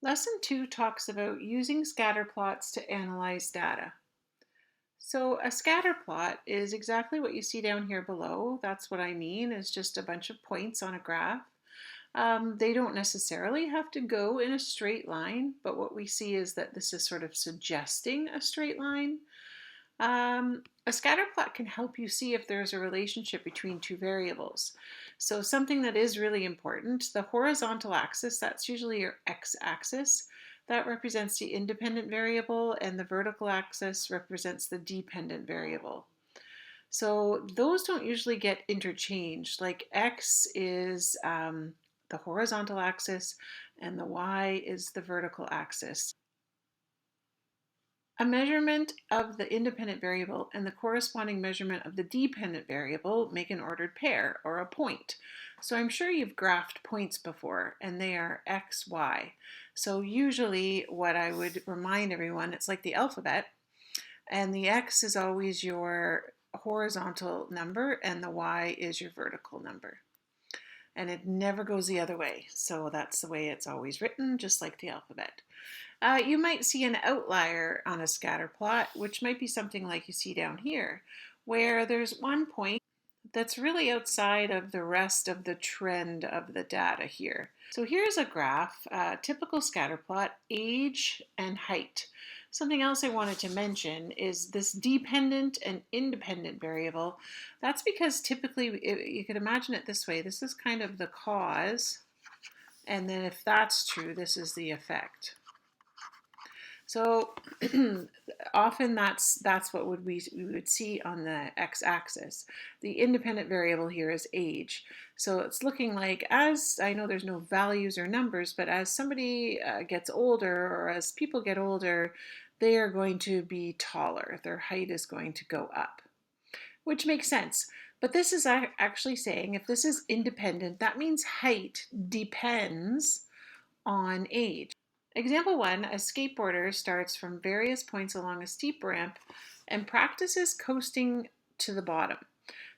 Lesson 2 talks about using scatter plots to analyze data. So a scatter plot is exactly what you see down here below. That's what I mean, is just a bunch of points on a graph. They don't necessarily have to go in a straight line, but what we see is that this is sort of suggesting a straight line. A scatter plot can help you see if there's a relationship between two variables. So something that is really important, the horizontal axis, that's usually your x-axis, that represents the independent variable, and the vertical axis represents the dependent variable. So those don't usually get interchanged. Like x is the horizontal axis and the y is the vertical axis. A measurement of the independent variable and the corresponding measurement of the dependent variable make an ordered pair, or a point. So I'm sure you've graphed points before, and they are x, y. So usually what I would remind everyone, it's like the alphabet, and the x is always your horizontal number and the y is your vertical number. And it never goes the other way. So that's the way it's always written, just like the alphabet. You might see an outlier on a scatter plot, which might be something like you see down here, where there's one point that's really outside of the rest of the trend of the data here. So here's a graph, typical scatter plot, age and height. Something else I wanted to mention is this dependent and independent variable. That's because typically, you could imagine it this way, this is kind of the cause, and then if that's true, this is the effect. So often that's what we would see on the x-axis. The independent variable here is age. So it's looking like, as I know there's no values or numbers, but as somebody gets older, or as people get older, they are going to be taller. Their height is going to go up, which makes sense. But this is actually saying if this is independent, that means height depends on age. Example 1, a skateboarder starts from various points along a steep ramp and practices coasting to the bottom.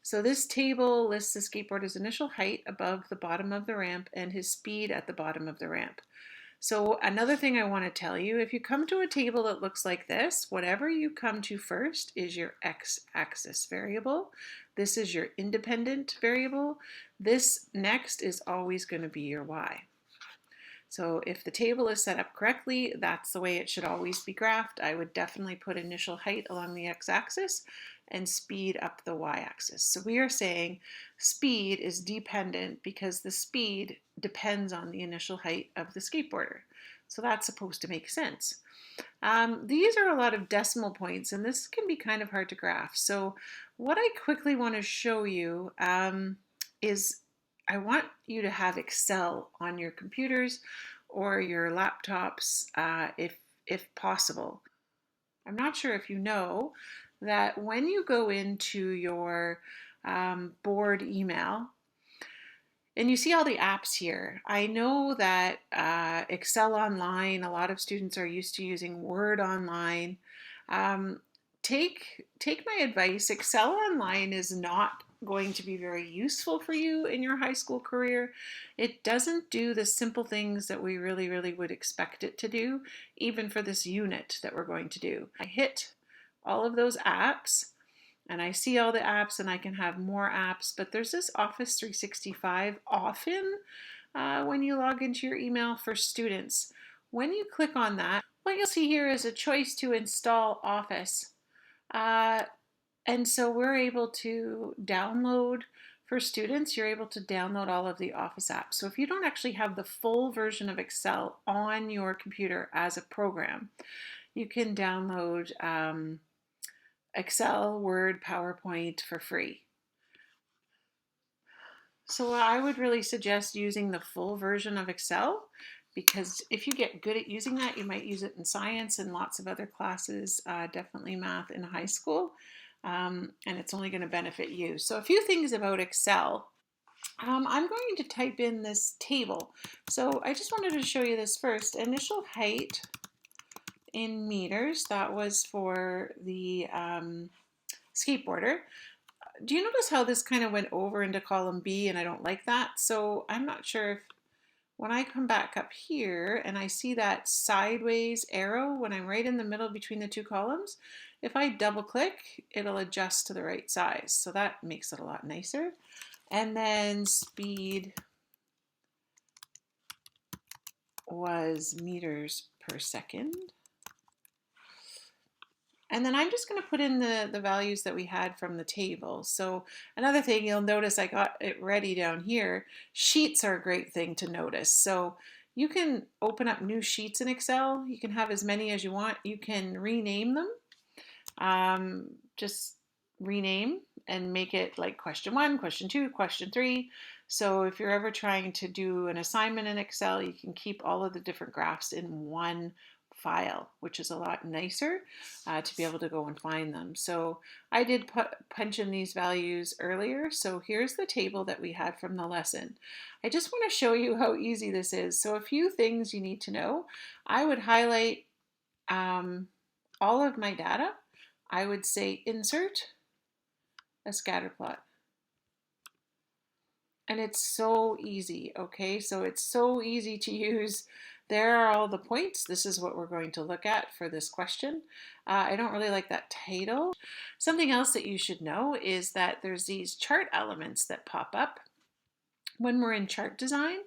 So this table lists the skateboarder's initial height above the bottom of the ramp and his speed at the bottom of the ramp. So another thing I want to tell you, if you come to a table that looks like this, whatever you come to first is your x-axis variable. This is your independent variable. This next is always going to be your y. So if the table is set up correctly, that's the way it should always be graphed. I would definitely put initial height along the x-axis and speed up the y-axis. So we are saying speed is dependent because the speed depends on the initial height of the skateboarder. So that's supposed to make sense. These are a lot of decimal points, and this can be kind of hard to graph. So what I quickly want to show you is I want you to have Excel on your computers or your laptops if possible. I'm not sure if you know that when you go into your board email and you see all the apps here, I know that Excel Online, a lot of students are used to using Word Online. Take my advice. Excel Online is not going to be very useful for you in your high school career. It doesn't do the simple things that we really would expect it to do, even for this unit that we're going to do. I hit all of those apps and I see all the apps and I can have more apps, but there's this Office 365 often when you log into your email for students. When you click on that, what you'll see here is a choice to install Office. And so we're able to download, for students, you're able to download all of the Office apps. So if you don't actually have the full version of Excel on your computer as a program, you can download Excel, Word, PowerPoint for free. So I would really suggest using the full version of Excel, because if you get good at using that, you might use it in science and lots of other classes, definitely math in high school, and it's only going to benefit you. So a few things about Excel. I'm going to type in this table. So I just wanted to show you this first. Initial height in meters, that was for the skateboarder. Do you notice how this kind of went over into column B, and I don't like that? So I'm not sure if when I come back up here and I see that sideways arrow when I'm right in the middle between the two columns, if I double click, it'll adjust to the right size. So that makes it a lot nicer. And then speed was meters per second. And then I'm just going to put in the values that we had from the table. So another thing you'll notice, I got it ready down here. Sheets are a great thing to notice. So you can open up new sheets in Excel. You can have as many as you want. You can rename them. Just rename and make it like question 1, question 2, question 3. So if you're ever trying to do an assignment in Excel, you can keep all of the different graphs in one file, which is a lot nicer to be able to go and find them. So I did punch in these values earlier. So here's the table that we had from the lesson. I just want to show you how easy this is. So a few things you need to know. I would highlight all of my data. I would say insert a scatter plot. And it's so easy, okay? So it's so easy to use. There are all the points. This is what we're going to look at for this question. I don't really like that title. Something else that you should know is that there's these chart elements that pop up when we're in chart design.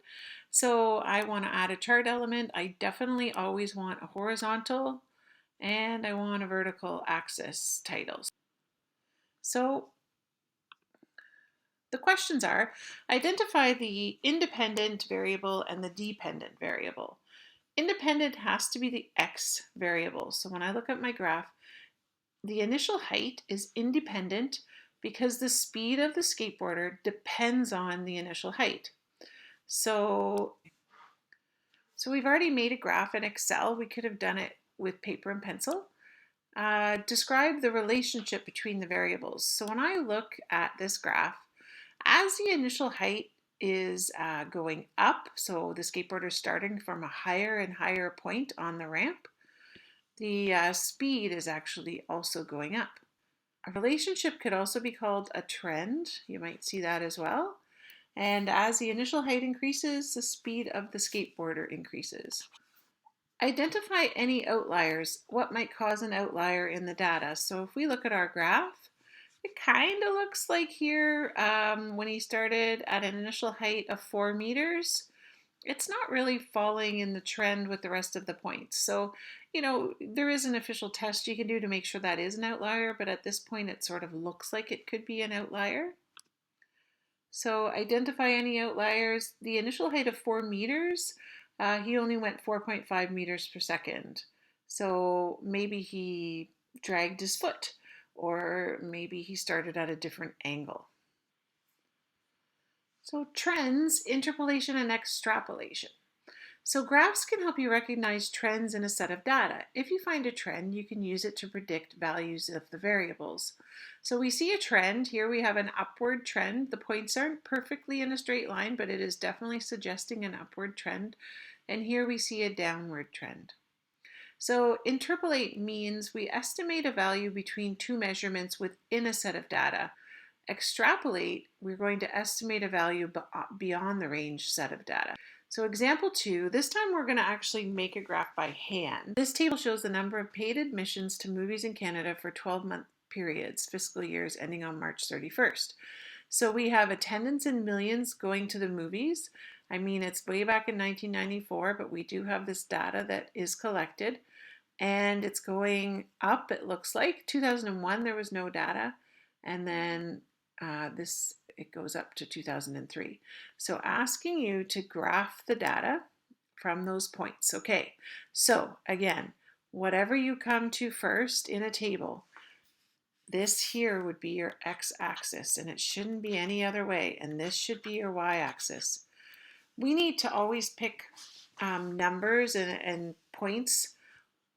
So I want to add a chart element. I definitely always want a horizontal and I want a vertical axis title. So the questions are, identify the independent variable and the dependent variable. Independent has to be the x variable. So when I look at my graph, the initial height is independent because the speed of the skateboarder depends on the initial height. So we've already made a graph in Excel. We could have done it with paper and pencil. Describe the relationship between the variables. So when I look at this graph, as the initial height is going up, so the skateboarder is starting from a higher and higher point on the ramp, the speed is actually also going up. A relationship could also be called a trend. You might see that as well. And as the initial height increases, the speed of the skateboarder increases. Identify any outliers. What might cause an outlier in the data? So if we look at our graph, it kind of looks like here when he started at an initial height of 4 meters, it's not really falling in the trend with the rest of the points. So, you know, there is an official test you can do to make sure that is an outlier, but at this point it sort of looks like it could be an outlier. So identify any outliers. The initial height of 4 meters, he only went 4.5 meters per second. So maybe he dragged his foot, or maybe he started at a different angle. So trends, interpolation, and extrapolation. So graphs can help you recognize trends in a set of data. If you find a trend, you can use it to predict values of the variables. So we see a trend. Here we have an upward trend. The points aren't perfectly in a straight line, but it is definitely suggesting an upward trend. And here we see a downward trend. So interpolate means we estimate a value between two measurements within a set of data. Extrapolate, we're going to estimate a value beyond the range set of data. So example 2, this time we're going to actually make a graph by hand. This table shows the number of paid admissions to movies in Canada for 12-month periods, fiscal years ending on March 31st. So we have attendance in millions going to the movies. I mean, it's way back in 1994, but we do have this data that is collected and it's going up, it looks like. 2001, there was no data. And then it goes up to 2003. So asking you to graph the data from those points. Okay, so again, whatever you come to first in a table, this here would be your x-axis and it shouldn't be any other way, and this should be your y-axis. We need to always pick numbers and points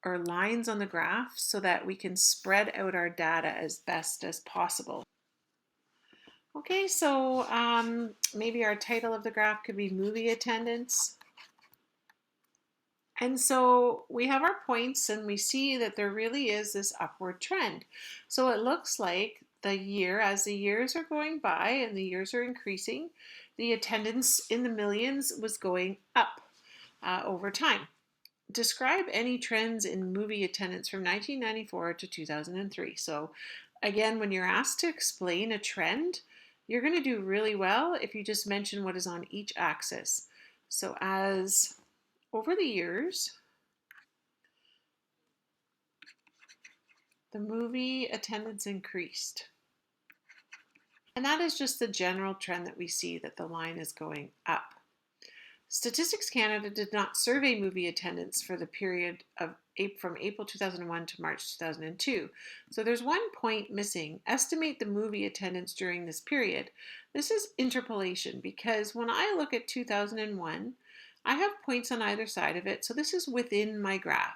or lines on the graph so that we can spread out our data as best as possible. Okay, so maybe our title of the graph could be movie attendance. And so we have our points and we see that there really is this upward trend. So it looks like as the years are going by and the years are increasing, the attendance in the millions was going up over time. Describe any trends in movie attendance from 1994 to 2003. So again, when you're asked to explain a trend, you're going to do really well if you just mention what is on each axis. So as over the years, the movie attendance increased. And that is just the general trend that we see, that the line is going up. Statistics Canada did not survey movie attendance for the period of from April 2001 to March 2002. So there's one point missing. Estimate the movie attendance during this period. This is interpolation, because when I look at 2001, I have points on either side of it. So this is within my graph.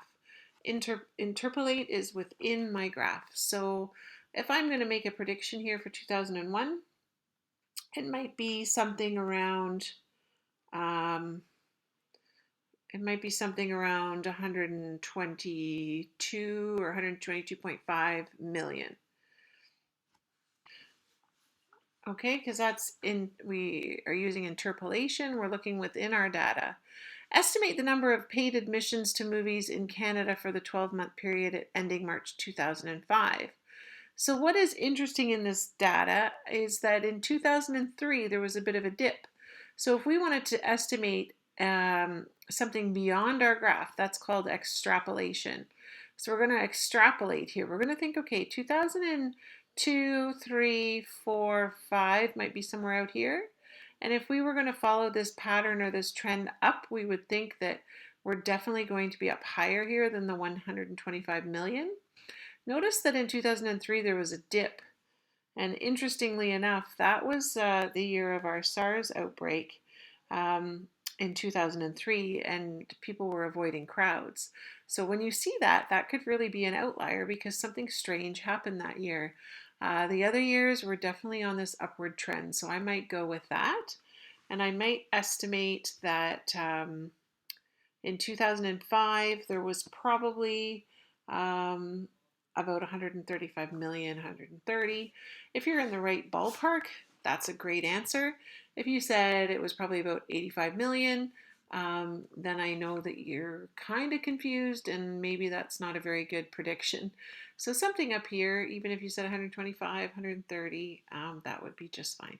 Interpolate is within my graph. So if I'm going to make a prediction here for 2001, it might be something around 122 or 122.5 million. Okay, because we are using interpolation. We're looking within our data. Estimate the number of paid admissions to movies in Canada for the 12-month period ending March 2005. So what is interesting in this data is that in 2003, there was a bit of a dip. So if we wanted to estimate something beyond our graph, that's called extrapolation. So we're going to extrapolate here. We're going to think, okay, 2002, 3, 4, 5 might be somewhere out here. And if we were going to follow this pattern or this trend up, we would think that we're definitely going to be up higher here than the 125 million. Notice that in 2003 there was a dip, and interestingly enough, that was the year of our SARS outbreak in 2003, and people were avoiding crowds. So when you see that, that could really be an outlier because something strange happened that year. The other years were definitely on this upward trend, so I might go with that, and I might estimate that in 2005 there was probably about 135 million, 130. If you're in the right ballpark, that's a great answer. If you said it was probably about 85 million, then I know that you're kind of confused and maybe that's not a very good prediction. So something up here, even if you said 125, 130, that would be just fine.